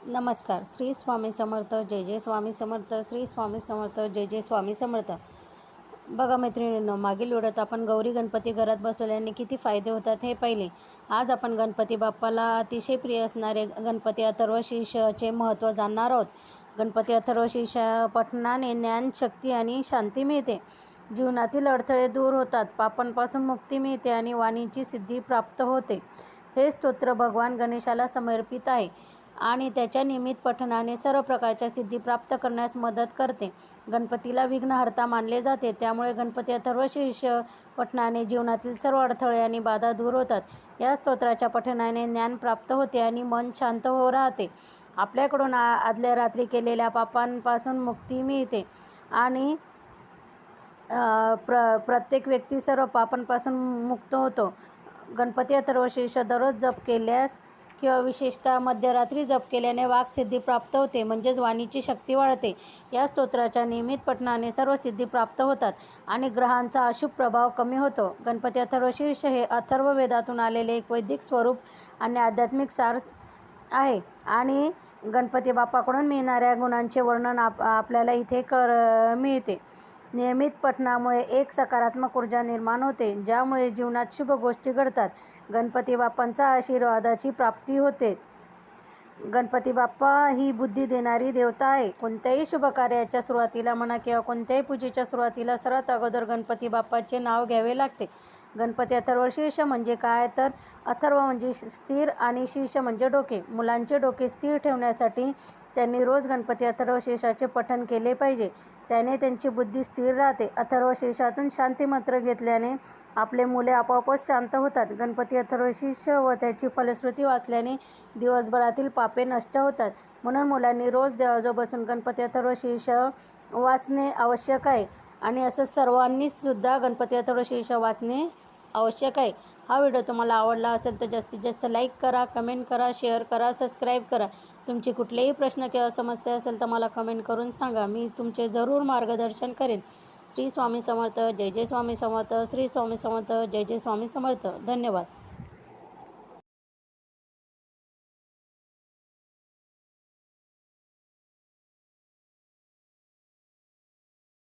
नमस्कार. श्री स्वामी समर्थ. जय जय स्वामी समर्थ. श्री स्वामी समर्थ. जय जय स्वामी समर्थ. बघा मैत्रिणींनो, मागील व्हिडिओत आपण गौरी गणपती घरात बसवल्याने किती फायदे होतात हे पाहिले. आज आपण गणपती बाप्पाला अतिशय प्रिय असणारे गणपती अथर्वशीर्षाचे महत्त्व जाणणार आहोत. गणपती अथर्वशीर्ष पठणाने ज्ञान, शक्ती आणि शांती मिळते. जीवनातील अडथळे दूर होतात, पापांपासून मुक्ती मिळते आणि वाणीची सिद्धी प्राप्त होते. हे स्तोत्र भगवान गणेशाला समर्पित आहे आणि त्याच्या नियमित पठणाने सर्व प्रकारच्या सिद्धी प्राप्त करण्यास मदत करते. गणपतीला विघ्नहर्ता मानले जाते, त्यामुळे गणपती अथर्वशीर्ष पठणाने जीवनातील सर्व अडथळे आणि बाधा दूर होतात. या स्तोत्राच्या पठणाने ज्ञान प्राप्त होते आणि मन शांत राहते. आपल्याकडून आदल्या रात्री केलेल्या पापांपासून मुक्ती मिळते आणि प्रत्येक व्यक्ती सर्व पापांपासून मुक्त होतो. गणपती अथर्वशीर्ष दररोज जप केल्यास किंवा विशेषतः मध्यरात्री जप केल्याने वाक्सिद्धी प्राप्त होते, म्हणजेच वाणीची शक्ती वाढते. या स्तोत्राच्या नियमित पठणाने सर्व सिद्धी प्राप्त होतात आणि ग्रहांचा अशुभ प्रभाव कमी होतो. गणपती अथर्वशीर्ष हे अथर्व वेदातून आलेले एक वैदिक स्वरूप आणि आध्यात्मिक सार आहे आणि गणपती बाप्पाकडून मिळणाऱ्या गुणांचे वर्णन आपल्याला इथे मिळते. नियमित पठणामुळे एक सकारात्मक ऊर्जा निर्माण होते, ज्यामुळे जीवनात शुभ गोष्टी घडतात. गणपती बाप्पांच्या आशीर्वादाची प्राप्ती होते. गणपती बाप्पा ही बुद्धी देणारी देवता आहे. कोणत्याही शुभ कार्याच्या सुरुवातीला म्हणा किंवा कोणत्याही पूजेच्या सुरुवातीला सर्वात अगोदर गणपती बाप्पाचे नाव घ्यावे लागते. गणपती अथर्वशीर्ष म्हणजे काय, तर अथर्व म्हणजे स्थिर आणि शीर्ष म्हणजे डोके. मुलांचे डोके स्थिर ठेवण्यासाठी त्यांनी रोज गणपती अथर्वशीर्षाचे पठण केले पाहिजे. त्याने त्यांची बुद्धी स्थिर राहते. अथर्वशीर्षातून शांती मंत्र घेतल्याने आपले मुले आपोआपच शांत होतात. गणपती अथर्वशीर्ष व त्याची फलश्रुती वाचल्याने दिवसभरातील पापे नष्ट होतात. म्हणून मुलांनी रोज देवाजवळ बसून गणपती अथर्वशीर्ष वाचणे आवश्यक आहे आणि असंच सर्वांनीच सुद्धा गणपती अथर्वशीर्ष वाचणे आवश्यक आहे. हा व्हिडिओ तुम्हाला आवडला असेल तर जास्तीत जास्त लाईक करा, कमेंट करा, शेअर करा, सबस्क्राईब करा. तुमचे कुठलेही प्रश्न किंवा समस्या असेल तर मला कमेंट करून सांगा. मी तुमचे जरूर मार्गदर्शन करेन. श्री स्वामी समर्थ. जय जय स्वामी समर्थ. श्री स्वामी समर्थ. जय जय स्वामी समर्थ. धन्यवाद.